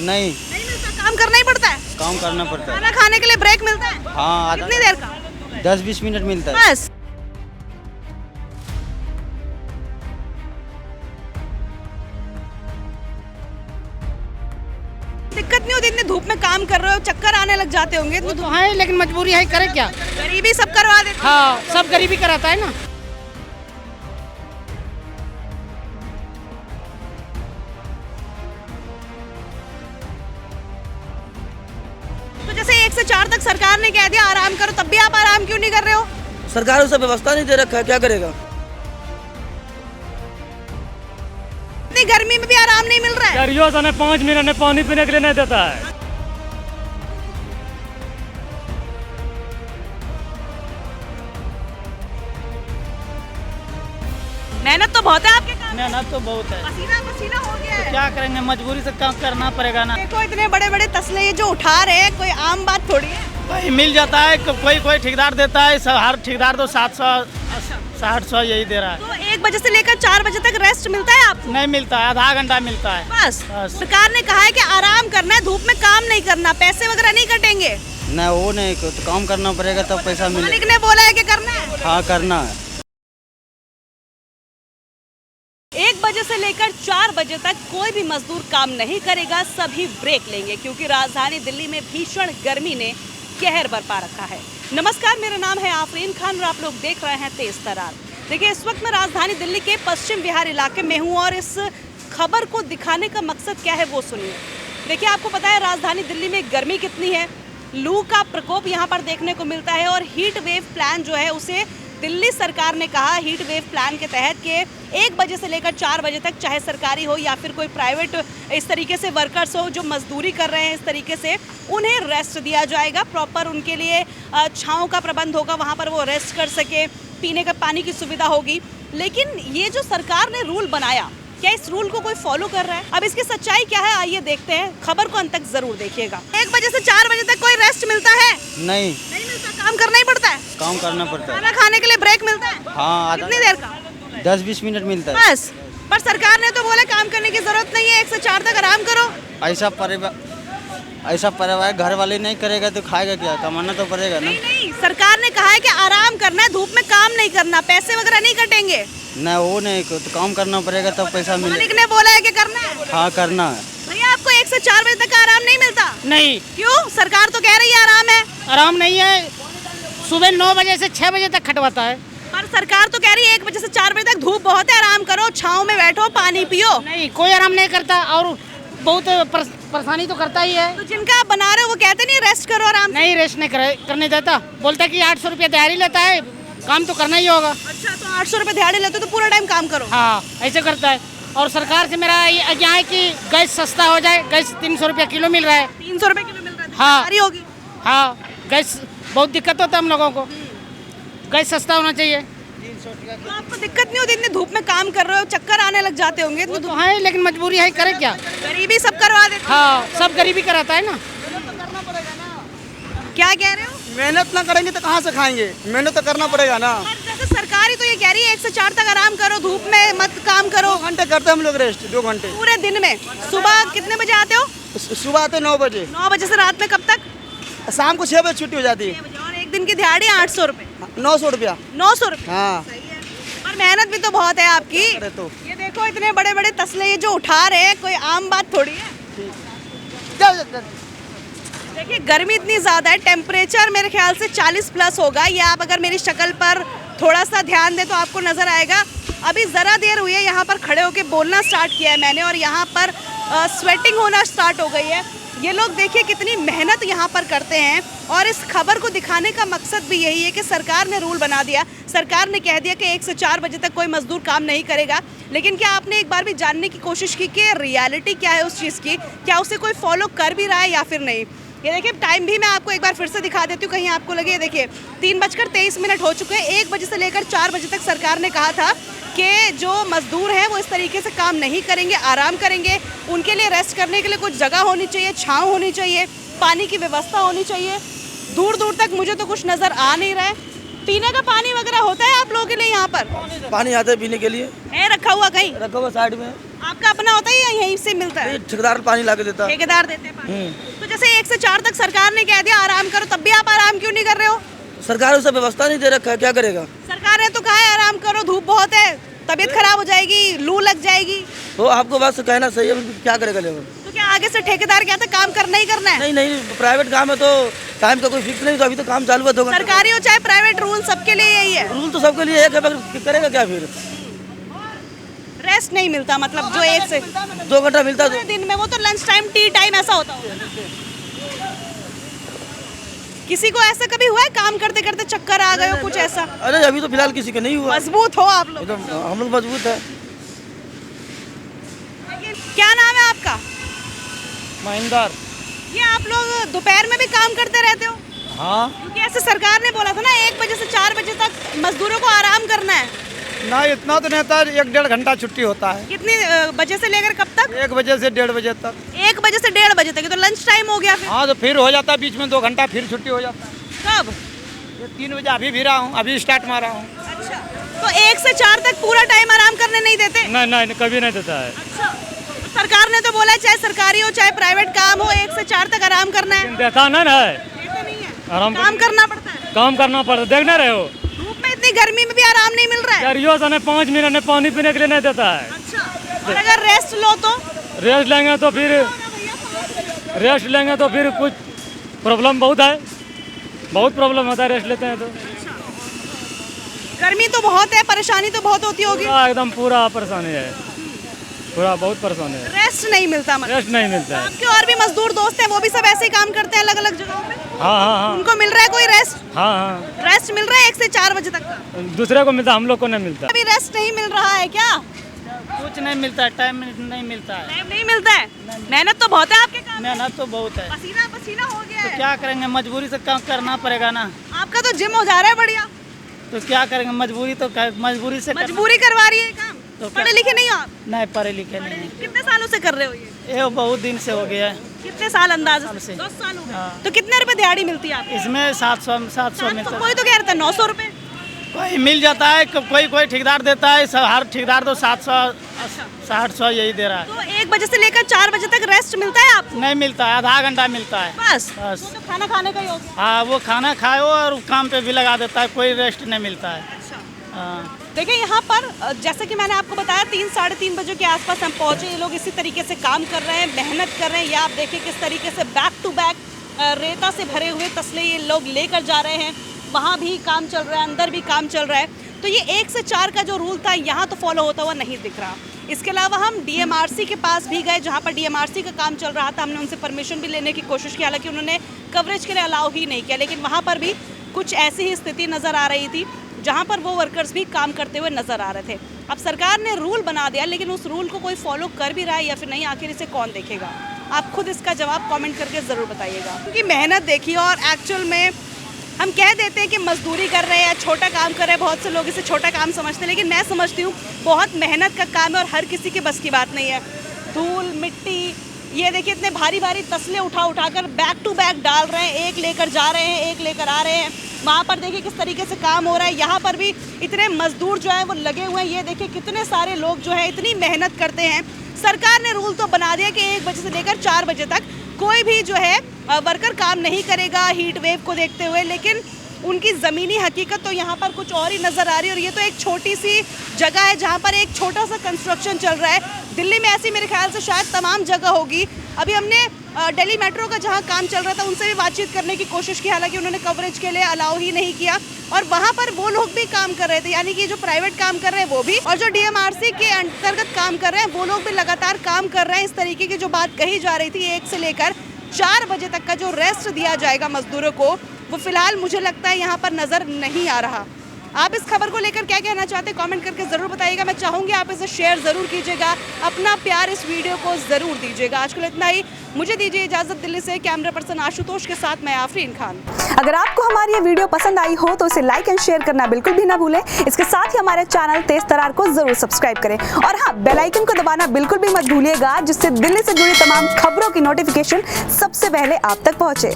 नहीं नहीं मिलता, काम करना ही पड़ता है। काम करना पड़ता है। खाना खाने के लिए ब्रेक मिलता है? हाँ, कितनी देर का? 10-20 मिनट मिलता है। बस। दिक्कत नहीं होती? इतनी धूप में काम कर रहे हो, चक्कर आने लग जाते होंगे। वो तो है, लेकिन मजबूरी है, करे क्या। गरीबी सब करवा देते हैं। हाँ, सब गरीबी कराता है ना। तो जैसे 1 से 4 तक सरकार ने कह दिया आराम करो, तब भी आप आराम क्यों नहीं कर रहे हो? सरकार उसे व्यवस्था नहीं दे रखा है, क्या करेगा। इतनी गर्मी में भी आराम नहीं मिल रहा है। गरियो से 5 मिनट ने पानी पीने के लिए नहीं देता है। मेहनत तो बहुत है आपके काम में। मेहनत तो बहुत है, पसीना पसीना हो गया है। क्या करेंगे, मजबूरी से काम करना पड़ेगा ना। देखो इतने बड़े बड़े तसले ये जो उठा रहे हैं, कोई आम बात थोड़ी है। कोई मिल जाता है, कोई ठेकेदार देता है, हर ठेकेदार तो 700-800 यही दे रहा है। तो 1 बजे से लेकर 4 बजे तक रेस्ट मिलता है आपको? नहीं मिलता है, आधा घंटा मिलता है बस। बस। सरकार ने कहा है कि आराम करना है, धूप में काम नहीं करना, पैसे वगैरह नहीं कटेंगे। नहीं वो नहीं, तो काम करना पड़ेगा तब पैसा मिलेगा। मालिक ने बोला है कि करना है। हाँ, करना है। 1 बजे से लेकर 4 बजे तक कोई भी मजदूर काम नहीं करेगा, सभी ब्रेक लेंगे क्योंकि राजधानी दिल्ली में भीषण गर्मी ने कहर बरपा रखा है। नमस्कार, मेरा नाम है आफरीन खान और आप लोग देख रहे हैं तेज तरार। देखिए, इस वक्त मैं राजधानी दिल्ली के पश्चिम विहार इलाके में हूँ और इस खबर को दिखाने का मकसद क्या है वो सुनिए। देखिए, आपको पता है राजधानी दिल्ली में गर्मी कितनी है, लू का प्रकोप यहाँ पर देखने को मिलता है और हीट वेव प्लान जो है उसे दिल्ली सरकार ने कहा हीट वेव प्लान के तहत के 1 बजे से लेकर 4 बजे तक, चाहे सरकारी हो या फिर कोई प्राइवेट इस तरीके से वर्कर्स हो जो मजदूरी कर रहे हैं, इस तरीके से उन्हें रेस्ट दिया जाएगा। प्रॉपर उनके लिए छांव का प्रबंध होगा, वहाँ पर वो रेस्ट कर सके, पीने का पानी की सुविधा होगी। लेकिन ये जो सरकार ने रूल बनाया, क्या इस रूल को कोई फॉलो कर रहा है? अब इसकी सच्चाई क्या है, आइए देखते हैं। खबर को अंत तक जरूर देखिएगा। 1 बजे से 4 बजे तक कोई रेस्ट मिलता है? नहीं मिलता, काम करना ही पड़ता है। काम करना पड़ता है। खाना खाने के लिए ब्रेक मिलता है? हाँ, कितनी देर का? 10-20 मिनट मिलता है। बस। पर सरकार ने तो बोला काम करने की जरूरत नहीं है, 1 से 4 तक आराम करो। ऐसा परिवार घर वाले नहीं करेगा तो खाएगा क्या, कमाना तो पड़ेगा ना। नहीं, सरकार ने कहा है कि आराम करना है, धूप में काम नहीं करना, पैसे वगैरह नहीं कटेंगे। नहीं वो नहीं, तो काम करना पड़ेगा तब पैसा मालिक मिलेगा। ने बोला है कि करना है। हाँ, करना है। भैया, आपको 1 से 4 बजे तक आराम नहीं मिलता? नहीं, क्यों? सरकार तो कह रही है आराम है। आराम नहीं है, सुबह 9 बजे से 6 बजे तक खटवाता है। पर सरकार तो कह रही है 1 बजे से 4 बजे तक धूप बहुत है, आराम करो, छाँव में बैठो, पानी पियो। नहीं, कोई आराम नहीं करता और बहुत परेशानी तो करता ही है। तो जिनका आप बना रहे हो वो कहते नहीं रेस्ट करो आराम से? नहीं, रेस्ट नहीं करने देता, बोलता है कि 800 रुपया दिहाड़ी लेता है, काम तो करना ही होगा। अच्छा, तो 800 रुपये दिहाड़ी लेते हो तो पूरा टाइम काम करो? हाँ, ऐसे करता है। और सरकार से मेरा ये आज्ञा है कि गैस सस्ता हो जाए। गैस 300 रुपया किलो मिल रहा है। 300 रुपये किलो मिल रहा है? हाँ। सारी होगी। हाँ, गैस बहुत दिक्कत होता है हम लोगों को, गैस सस्ता होना चाहिए। तो आपको दिक्कत नहीं होती? इतनी धूप में काम कर रहे हो, चक्कर आने लग जाते होंगे। वो तो है, लेकिन मजबूरी है, करे क्या। गरीबी सब करवा देते हैं। हाँ, सब गरीबी कराता है ना। क्या कह रहे हो? मेहनत ना करेंगे तो कहाँ से खाएंगे, मेहनत तो करना पड़ेगा ना। जैसे सरकार ही तो ये कह रही है 1 से 4 तक आराम करो, धूप में मत काम करो। 2 घंटे करते हैं हम लोग रेस्ट, 2 घंटे पूरे दिन में? सुबह कितने बजे आते हो? सुबह आते 9 बजे, 9 बजे से रात में कब तक? शाम को 6 बजे छुट्टी हो जाती है। 6 बजे। और एक दिन की दिहाड़ी 800 रुपये? 900 रुपया। 900 रुपये? हाँ। सही है। और मेहनत भी तो बहुत है आपकी। अरे तो ये देखो इतने बड़े बड़े तसले ये जो उठा रहे हैं, कोई आम बात थोड़ी है। देखिए, गर्मी इतनी ज़्यादा है, टेम्परेचर मेरे ख्याल से 40 प्लस होगा। ये आप अगर मेरी शक्ल पर थोड़ा सा ध्यान दें तो आपको नज़र आएगा। अभी ज़रा देर हुई है, यहाँ पर खड़े होकर बोलना स्टार्ट किया है मैंने और यहाँ पर स्वेटिंग होना स्टार्ट हो गई है। ये लोग देखिए कितनी मेहनत यहाँ पर करते हैं और इस खबर को दिखाने का मकसद भी यही है कि सरकार ने रूल बना दिया, सरकार ने कह दिया कि 1 से 4 बजे तक कोई मजदूर काम नहीं करेगा। लेकिन क्या आपने एक बार भी जानने की कोशिश की कि रियलिटी क्या है उस चीज़ की, क्या उसे कोई फॉलो कर भी रहा है या फिर नहीं? ये देखिए, टाइम भी मैं आपको एक बार फिर से दिखा देती हूँ, कहीं आपको लगे। देखिए, 3:23 हो चुके हैं। 1 बजे से लेकर 4 बजे तक सरकार ने कहा था कि जो मजदूर हैं वो इस तरीके से काम नहीं करेंगे, आराम करेंगे। उनके लिए रेस्ट करने के लिए कुछ जगह होनी चाहिए, छाँव होनी चाहिए, पानी की व्यवस्था होनी चाहिए। दूर दूर तक मुझे तो कुछ नज़र आ नहीं रहा है। पीने का पानी वगैरह होता है आप लोगों के लिए यहाँ पर? पानी आता है पीने के लिए, है रखा हुआ कहीं? रखा हुआ साइड में। आपका अपना होता है या यहीं से मिलता है? ठेकेदार पानी ला के देता है। ठेकेदार देते हैं पानी। तो जैसे 1 से 4 तक सरकार ने कह दिया आराम करो, तब भी आप आराम क्यों नहीं कर रहे हो? सरकार उसे व्यवस्था नहीं दे रखा है, क्या करेगा? सरकार ने तो कहा है आराम करो, धूप बहुत है, तबीयत खराब हो जाएगी, लू लग जाएगी। तो आपको बस कहना सही है, क्या करेगा लेबर? तो क्या आगे से ठेकेदार कहते काम करना ही करना है? नहीं नहीं, प्राइवेट काम है तो टाइम का कोई फिक्स नहीं, तो अभी तो काम चालू है 2 घंटे। सरकारी हो चाहे प्राइवेट, रूल सबके लिए यही है। रूल तो सबके लिए एक है, मगर करेगा क्या फिर? रेस्ट नहीं मिलता, मतलब जो 1 से 2 घंटा मिलता पूरे दिन में, वो तो लंच टाइम, टी टाइम ऐसा होता होगा। किसी को ऐसा कभी हुआ है काम करते करते चक्कर आ गए हो, कुछ ऐसा? अरे अभी तो फिलहाल किसी का नहीं हुआ। मजबूत हो आप लोग। एकदम हम लोग मजबूत है। क्या नाम है आपका? महेंद्र। ये आप लोग दोपहर में भी काम करते रहते हो? हाँ क्योंकि ऐसे सरकार ने बोला था ना 1 बजे से 4 बजे तक मजदूरों को आराम करना है। ना, इतना तो नहीं था, 1-1.5 घंटा छुट्टी होता है। कितनी बजे से लेकर कब तक? 1 बजे से 1:30 बजे तक। 1 बजे से 1:30 बजे तक, ये तो लंच टाइम हो गया फिर। हाँ, तो फिर हो जाता है बीच में 2 घंटा, फिर छुट्टी हो जाता है। कब? 3 बजे अभी भी रहा हूँ, अभी स्टार्ट मारा हूँ। अच्छा, तो 1 से 4 तक पूरा टाइम आराम करने नहीं देते? नहीं नहीं, कभी नहीं देता है। अच्छा, तो सरकार ने तो बोला है चाहे सरकारी हो चाहे प्राइवेट काम हो, 1 से 4 तक आराम करना है। देता नहीं है, देते नहीं है, आराम काम करना पड़ता है। काम करना पड़ता, देख ना रहे हो? धूप में इतनी गर्मी में भी आराम नहीं मिल रहा है। यारियों से 5 मिनट में पानी पीने के लिए नहीं देता है। अच्छा, और अगर रेस्ट लो तो? रेस्ट लेंगे तो फिर कुछ प्रॉब्लम बहुत है, बहुत प्रॉब्लम होता है रेस्ट लेते हैं तो। गर्मी तो बहुत है, परेशानी तो बहुत होती होगी। एकदम पूरा परेशानी है, पूरा बहुत परेशानी है। रेस्ट नहीं मिलता, मतलब रेस्ट नहीं मिलता है। आपके और भी मजदूर दोस्त हैं, वो भी सब ऐसे ही काम करते हैं अलग अलग जगहों पे? हाँ हाँ हाँ उनको मिल रहा है कोई रेस्ट? हाँ हाँ, रेस्ट मिल रहा है 1 से 4 बजे तक का? दूसरे को मिलता, हम लोग को नहीं मिलता। अभी रेस्ट नहीं मिल रहा है क्या? कुछ नहीं मिलता है, टाइम नहीं मिलता है। टाइम नहीं मिलता है? मेहनत तो बहुत है आपके काम में। मेहनत तो बहुत है, पसीना पसीना हो गया है। क्या करेंगे, मजबूरी से काम करना पड़ेगा ना। आपका तो जिम हो जा रहा है बढ़िया। तो क्या करेंगे, मजबूरी मजबूरी से मजबूरी करवा रही है काम। तो क्या? पढ़े लिखे नहीं हो आप? नहीं, पढ़े लिखे नहीं। कितने सालों से कर रहे हो ये? ये बहुत दिन से हो गया है। कितने साल अंदाज साल से। 10 साल हो गए। हाँ। तो कितने रुपए दिहाड़ी मिलती है आपको? इसमें 700 में तो कोई तो कह रहा था 900 रुपए। कोई मिल जाता है, कोई ठेकेदार देता है, हर ठेकेदार तो 700-800 यही दे रहा है। तो 1 बजे से लेकर 4 बजे तक रेस्ट मिलता है आपको? नहीं मिलता है, आधा घंटा मिलता है बस बस। तो खाना खाने का ही हो गया। हाँ, वो खाना खाओ और काम पे भी लगा देता है, कोई रेस्ट नहीं मिलता है। अच्छा, हाँ। देखिए यहाँ पर जैसे कि मैंने आपको बताया 3-3:30 बजे के आसपास हम पहुँचे। ये लोग इसी तरीके से काम कर रहे हैं, मेहनत कर रहे हैं। या आप देखिए किस तरीके से बैक टू बैक रेता से भरे हुए तसले ये लोग लेकर जा रहे हैं। वहाँ भी काम चल रहा है, अंदर भी काम चल रहा है। तो ये 1 से 4 का जो रूल था यहाँ तो फॉलो होता हुआ नहीं दिख रहा। इसके अलावा हम डीएमआरसी के पास भी गए, जहाँ पर डीएमआरसी का काम चल रहा था। हमने उनसे परमिशन भी लेने की कोशिश की, हालांकि उन्होंने कवरेज के लिए अलाउ ही नहीं किया। लेकिन वहाँ पर भी कुछ ऐसी ही स्थिति नज़र आ रही थी, जहाँ पर वो वर्कर्स भी काम करते हुए नज़र आ रहे थे। अब सरकार ने रूल बना दिया, लेकिन उस रूल को कोई फॉलो कर भी रहा है या फिर नहीं, आखिर इसे कौन देखेगा? आप खुद इसका जवाब कमेंट करके ज़रूर बताइएगा। क्योंकि मेहनत देखिए, और एक्चुअल में हम कह देते हैं कि मजदूरी कर रहे हैं या छोटा काम कर रहे हैं, बहुत से लोग इसे छोटा काम समझते हैं, लेकिन मैं समझती हूँ बहुत मेहनत का काम है और हर किसी के बस की बात नहीं है। धूल मिट्टी, ये देखिए इतने भारी भारी तसले उठाकर बैक टू बैक डाल रहे हैं, एक लेकर जा रहे हैं, एक लेकर आ रहे हैं। वहाँ पर देखिए किस तरीके से काम हो रहा है। यहाँ पर भी इतने मजदूर जो है वो लगे हुए हैं। ये देखिए कितने सारे लोग जो है इतनी मेहनत करते हैं। सरकार ने रूल तो बना दिया कि 1 बजे से लेकर 4 बजे तक कोई भी जो है वर्कर काम नहीं करेगा हीट वेव को देखते हुए, लेकिन उनकी ज़मीनी हकीकत तो यहाँ पर कुछ और ही नज़र आ रही है। और ये तो एक छोटी सी जगह है जहाँ पर एक छोटा सा कंस्ट्रक्शन चल रहा है। दिल्ली में ऐसी मेरे ख्याल से शायद तमाम जगह होगी। अभी हमने दिल्ली मेट्रो का जहाँ काम चल रहा था उनसे भी बातचीत करने की कोशिश की, हालांकि उन्होंने कवरेज के लिए अलाउ ही नहीं किया। और वहाँ पर वो लोग भी काम कर रहे थे, यानी कि जो प्राइवेट काम कर रहे हैं वो भी, और जो डीएमआरसी के अंतर्गत काम कर रहे हैं वो लोग भी लगातार काम कर रहे हैं। इस तरीके की जो बात कही जा रही थी 1 से लेकर 4 बजे तक का जो रेस्ट दिया जाएगा मजदूरों को, वो फिलहाल मुझे लगता है यहाँ पर नज़र नहीं आ रहा। आप इस खबर को लेकर क्या कहना चाहते हैं कमेंट करके ज़रूर बताइएगा। मैं चाहूँगी आप इसे शेयर ज़रूर कीजिएगा, अपना प्यार इस वीडियो को ज़रूर दीजिएगा। आज के लिए इतना ही, मुझे दीजिए इजाज़त। दिल्ली से कैमरा पर्सन आशुतोष के साथ मैं आफरीन खान। अगर आपको हमारी ये वीडियो पसंद आई हो तो इसे लाइक एंड शेयर करना बिल्कुल भी ना भूलें। इसके साथ ही हमारे चैनल तेज तरार को जरूर सब्सक्राइब करें, और हाँ, बेल आइकन को दबाना बिल्कुल भी मत भूलिएगा, जिससे दिल्ली से जुड़ी तमाम खबरों की नोटिफिकेशन सबसे पहले आप तक पहुँचे।